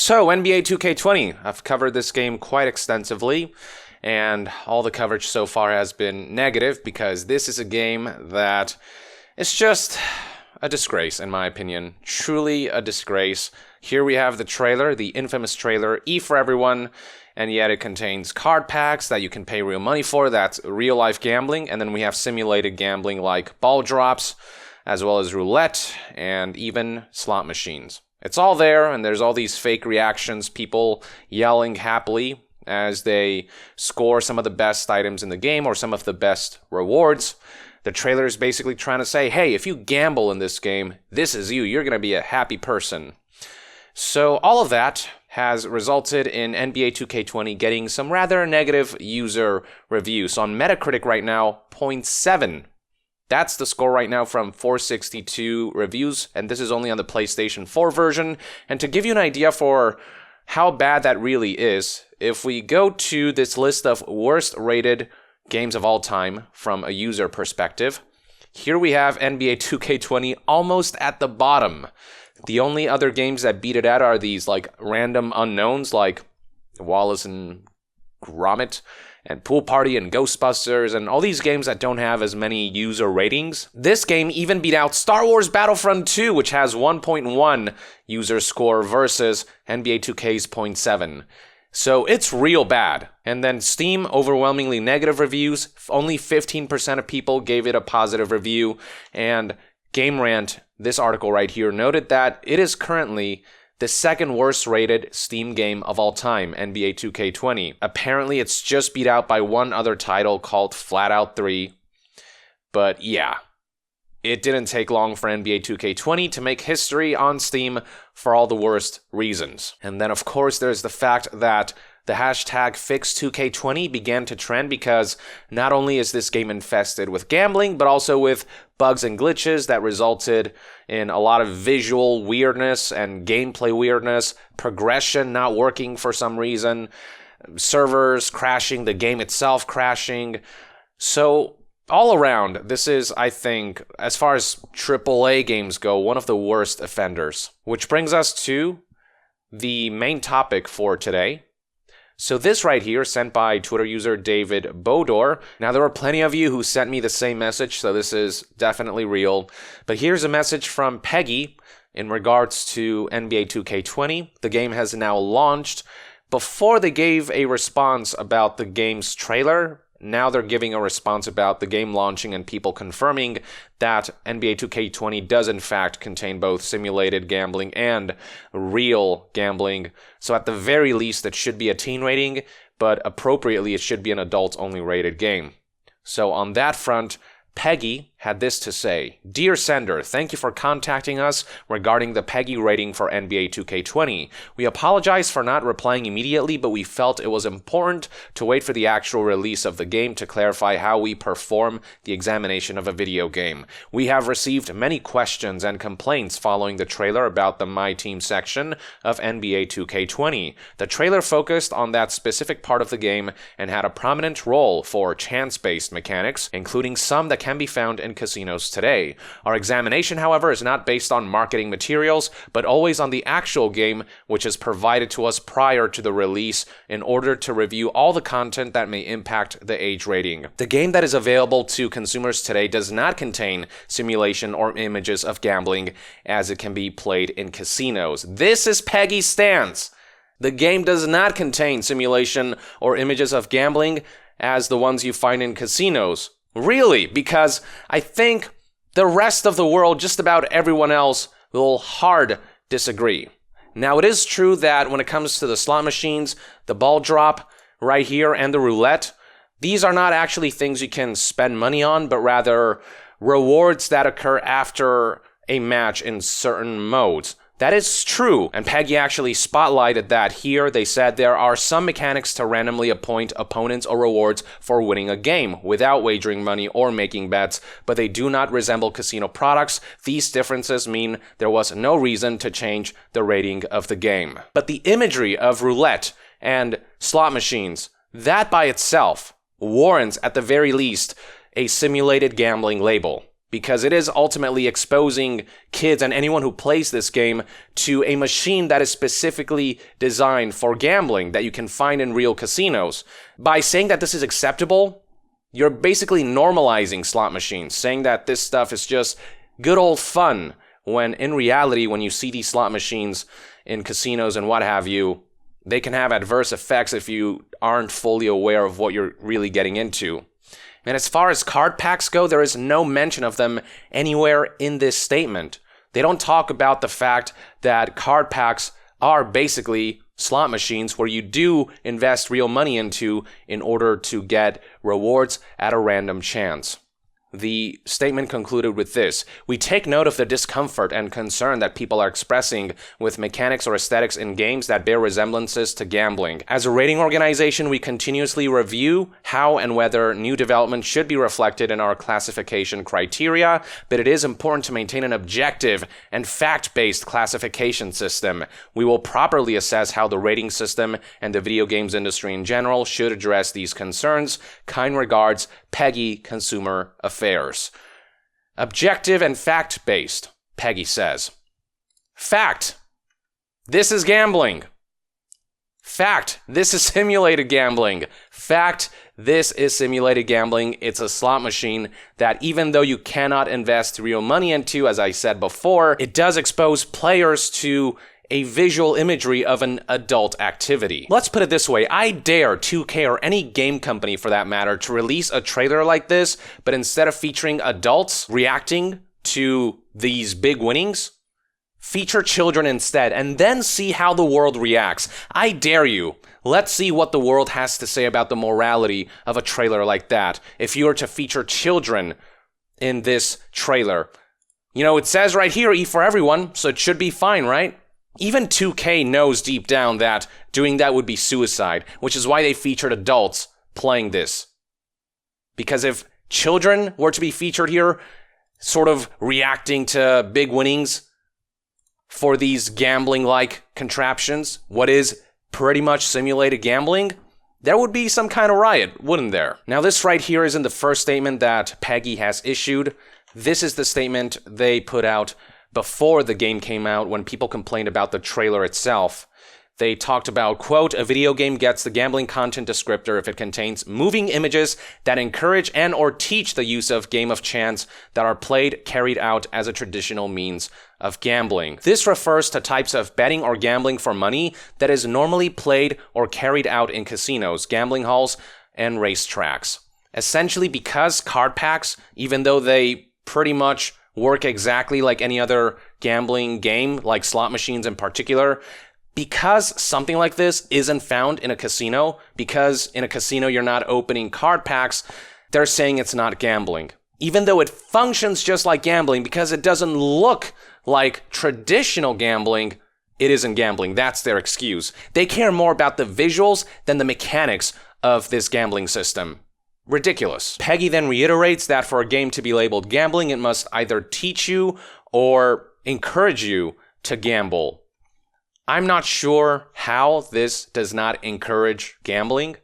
So, NBA 2K20. I've covered this game quite extensively, and all the coverage so far has been negative because this is a game that is just a disgrace, in my opinion. Truly a disgrace. Here we have the trailer, the infamous trailer, E for everyone, and yet it contains card packs that you can pay real money for. That's real-life gambling, and then we have simulated gambling like ball drops, as well as roulette, and even slot machines. It's all there, and there's all these fake reactions, people yelling happily as they score some of the best items in the game or some of the best rewards. The trailer is basically trying to say, hey, if you gamble in this game, this is you. You're going to be a happy person. So all of that has resulted in NBA 2K20 getting some rather negative user reviews. So on Metacritic right now, 0.7. That's the score right now from 462 reviews, and this is only on the PlayStation 4 version. And to give you an idea for how bad that really is, if we go to this list of worst rated games of all time from a user perspective, here we have NBA 2K20 almost at the bottom. The only other games that beat it out are these like random unknowns like Wallace and Gromit and Pool Party and Ghostbusters and all these games that don't have as many user ratings. This game even beat out Star Wars Battlefront 2, which has 1.1 user score versus NBA 2K's 0.7. So it's real bad. And then Steam, overwhelmingly negative reviews. Only 15% of people gave it a positive review. And Game Rant, this article right here, noted that it is currently the second worst rated Steam game of all time, NBA 2K20. Apparently, it's just beat out by one other title called Flat Out 3. But yeah, it didn't take long for NBA 2K20 to make history on Steam for all the worst reasons. And then, of course, there's the fact that the hashtag #FixTwo-K20 began to trend because not only is this game infested with gambling, but also with bugs and glitches that resulted in a lot of visual weirdness and gameplay weirdness, progression not working for some reason, servers crashing, the game itself crashing. So all around, this is, I think, as far as AAA games go, one of the worst offenders. Which brings us to the main topic for today. So this right here, sent by Twitter user David Bodor. Now, there were plenty of you who sent me the same message, so this is definitely real. But here's a message from PEGI in regards to NBA 2K20. The game has now launched. Before they gave a response about the game's trailer, now they're giving a response about the game launching and people confirming that NBA 2K20 does in fact contain both simulated gambling and real gambling. So at the very least, it should be a teen rating, but appropriately, it should be an adult-only rated game. So on that front, PEGI had this to say. Dear sender, thank you for contacting us regarding the PEGI rating for NBA 2K20. We apologize for not replying immediately, but we felt it was important to wait for the actual release of the game to clarify how we perform the examination of a video game. We have received many questions and complaints following the trailer about the My Team section of NBA 2K20. The trailer focused on that specific part of the game and had a prominent role for chance-based mechanics, including some that can be found in casinos today. Our examination, however, is not based on marketing materials, but always on the actual game, which is provided to us prior to the release in order to review all the content that may impact the age rating. The game that is available to consumers today does not contain simulation or images of gambling, as it can be played in casinos. This is PEGI's stance. The game does not contain simulation or images of gambling as the ones you find in casinos. Really, because I think the rest of the world, just about everyone else, will hard disagree. Now, it is true that when it comes to the slot machines, the ball drop right here, and the roulette, these are not actually things you can spend money on, but rather rewards that occur after a match in certain modes. That is true, and PEGI actually spotlighted that here. They said there are some mechanics to randomly appoint opponents or rewards for winning a game without wagering money or making bets, but they do not resemble casino products. These differences mean there was no reason to change the rating of the game. But the imagery of roulette and slot machines, that by itself warrants at the very least a simulated gambling label. because it is ultimately exposing kids and anyone who plays this game to a machine that is specifically designed for gambling that you can find in real casinos. By saying that this is acceptable, you're basically normalizing slot machines, saying that this stuff is just good old fun, when in reality, when you see these slot machines in casinos and what have you, they can have adverse effects if you aren't fully aware of what you're really getting into. And as far as card packs go, there is no mention of them anywhere in this statement. They don't talk about the fact that card packs are basically slot machines where you do invest real money into in order to get rewards at a random chance. The statement concluded with this: "We take note of the discomfort and concern that people are expressing with mechanics or aesthetics in games that bear resemblances to gambling. As a rating organization, we continuously review how and whether new development should be reflected in our classification criteria, but it is important to maintain an objective and fact-based classification system. We will properly assess how the rating system and the video games industry in general should address these concerns. Kind regards, PEGI Consumer Affairs." Objective and fact-based, PEGI says. Fact: this is gambling. Fact: this is simulated gambling. Fact: this is simulated gambling. It's a slot machine that, even though you cannot invest real money into, as I said before, it does expose players to a visual imagery of an adult activity. Let's put it this way: I dare 2K or any game company for that matter to release a trailer like this, but instead of featuring adults reacting to these big winnings, feature children instead, and then see how the world reacts. I dare you. Let's see what the world has to say about the morality of a trailer like that, if you were to feature children in this trailer. You know, it says right here, E for everyone, so it should be fine, right? Even 2K knows deep down that doing that would be suicide, which is why they featured adults playing this. Because if children were to be featured here, sort of reacting to big winnings for these gambling-like contraptions, what is pretty much simulated gambling, there would be some kind of riot, wouldn't there? Now, this right here isn't the first statement that PEGI has issued. This is the statement they put out before the game came out, when people complained about the trailer itself. They talked about, quote, "A video game gets the gambling content descriptor if it contains moving images that encourage and or teach the use of game of chance that are carried out as a traditional means of gambling. This refers to types of betting or gambling for money that is normally played or carried out in casinos, gambling halls, and racetracks." Essentially, because card packs, even though they pretty much work exactly like any other gambling game, like slot machines in particular, because something like this isn't found in a casino, because in a casino you're not opening card packs, they're saying it's not gambling. Even though it functions just like gambling, because it doesn't look like traditional gambling, it isn't gambling. That's their excuse. They care more about the visuals than the mechanics of this gambling system. Ridiculous. PEGI then reiterates that for a game to be labeled gambling, it must either teach you or encourage you to gamble. I'm not sure how this does not encourage gambling.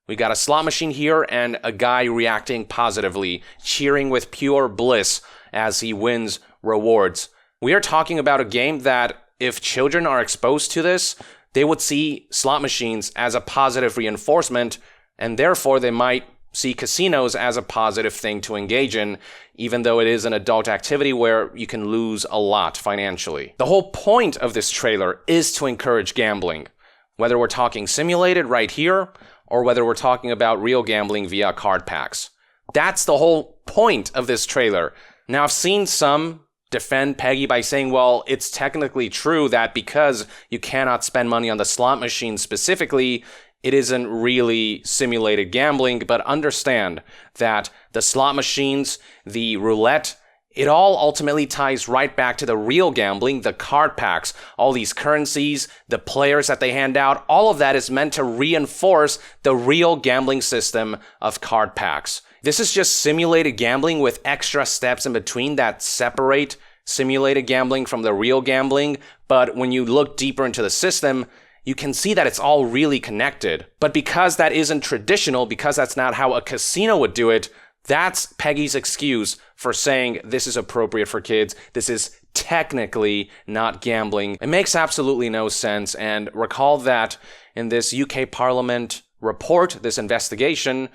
We got a slot machine here and a guy reacting positively, cheering with pure bliss as he wins rewards. We are talking about a game that, if children are exposed to this, they would see slot machines as a positive reinforcement, and therefore they might see casinos as a positive thing to engage in, even though it is an adult activity where you can lose a lot financially. The whole point of this trailer is to encourage gambling, whether we're talking simulated right here, or whether we're talking about real gambling via card packs. That's the whole point of this trailer. Now, I've seen some defend PEGI by saying, well, it's technically true that because you cannot spend money on the slot machine specifically, it isn't really simulated gambling, but understand that the slot machines, the roulette, it all ultimately ties right back to the real gambling, the card packs, all these currencies, the players that they hand out, all of that is meant to reinforce the real gambling system of card packs. This is just simulated gambling with extra steps in between that separate simulated gambling from the real gambling, but when you look deeper into the system, you can see that it's all really connected. But because that isn't traditional, because that's not how a casino would do it, That's PEGI's excuse for saying this is appropriate for kids. This is technically not gambling. It makes absolutely no sense. And recall that in this UK Parliament report, this investigation,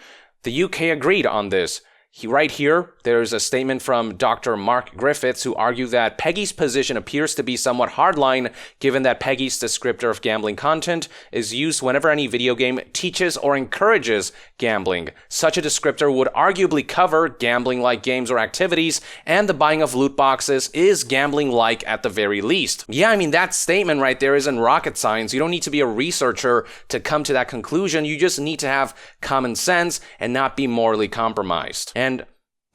the UK agreed on this. Right here, there's a statement from Dr. Mark Griffiths who argued that PEGI's position appears to be somewhat hardline, given that PEGI's descriptor of gambling content is used whenever any video game teaches or encourages gambling. Such a descriptor would arguably cover gambling-like games or activities, and the buying of loot boxes is gambling-like at the very least. Yeah, I mean, that statement right there isn't rocket science. You don't need to be a researcher to come to that conclusion. You just need to have common sense and not be morally compromised. And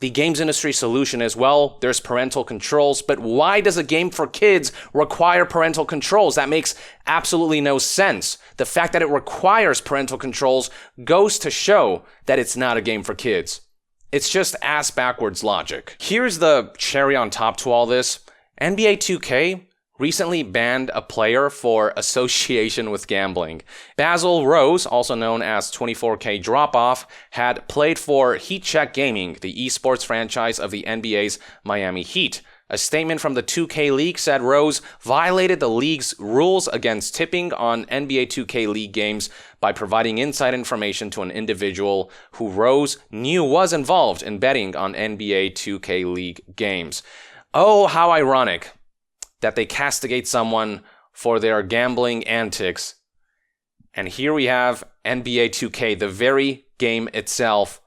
the games industry solution is, well, there's parental controls, but why does a game for kids require parental controls? That makes absolutely no sense. The fact that it requires parental controls goes to show that it's not a game for kids. It's just ass-backwards logic. Here's the cherry on top to all this. NBA 2K recently banned a player for association with gambling. Basil Rose, also known as 24K Dropoff, had played for Heat Check Gaming, the esports franchise of the NBA's Miami Heat. A statement from the 2K League said Rose violated the league's rules against tipping on NBA 2K League games by providing inside information to an individual who Rose knew was involved in betting on NBA 2K League games. Oh, how ironic that they castigate someone for their gambling antics. And here we have NBA 2K, the very game itself,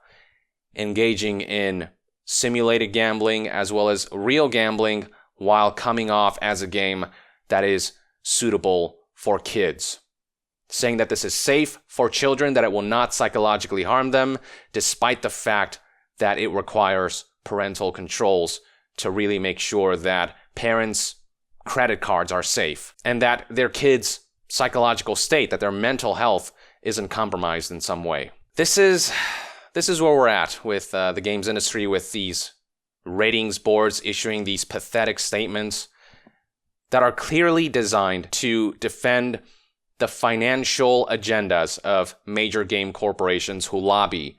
engaging in simulated gambling as well as real gambling while coming off as a game that is suitable for kids. Saying that this is safe for children, that it will not psychologically harm them, despite the fact that it requires parental controls to really make sure that parents' credit cards are safe and that their kids' psychological state, that their mental health isn't compromised in some way. This is where we're at with the games industry, with these ratings boards issuing these pathetic statements that are clearly designed to defend the financial agendas of major game corporations who lobby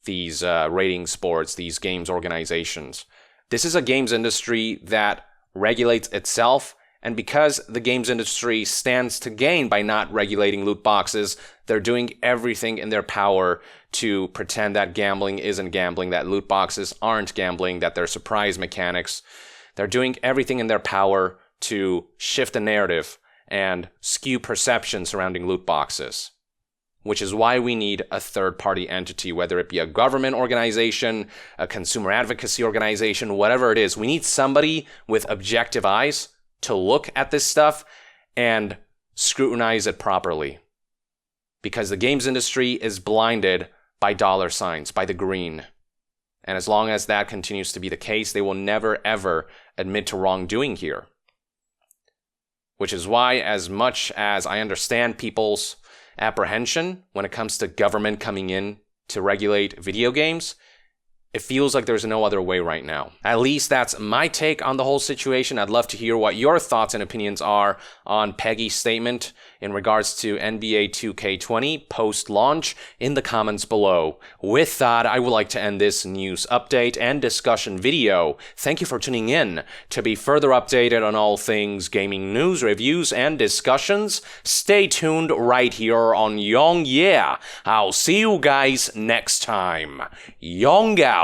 these ratings boards, these games organizations. This is a games industry that regulates itself, and because the games industry stands to gain by not regulating loot boxes, they're doing everything in their power to pretend that gambling isn't gambling, that loot boxes aren't gambling, that they're surprise mechanics. They're doing everything in their power to shift the narrative and skew perception surrounding loot boxes, which is why we need a third-party entity, whether it be a government organization, a consumer advocacy organization, whatever it is. We need somebody with objective eyes to look at this stuff and scrutinize it properly. Because the games industry is blinded by dollar signs, by the green. And as long as that continues to be the case, they will never, ever admit to wrongdoing here. Which is why, as much as I understand people's apprehension when it comes to government coming in to regulate video games, it feels like there's no other way right now. At least that's my take on the whole situation. I'd love to hear what your thoughts and opinions are on PEGI's statement in regards to NBA 2K20 post-launch in the comments below. With that, I would like to end this news update and discussion video. Thank you for tuning in. To be further updated on all things gaming news, reviews, and discussions, stay tuned right here on Young Yeah. I'll see you guys next time. Young out.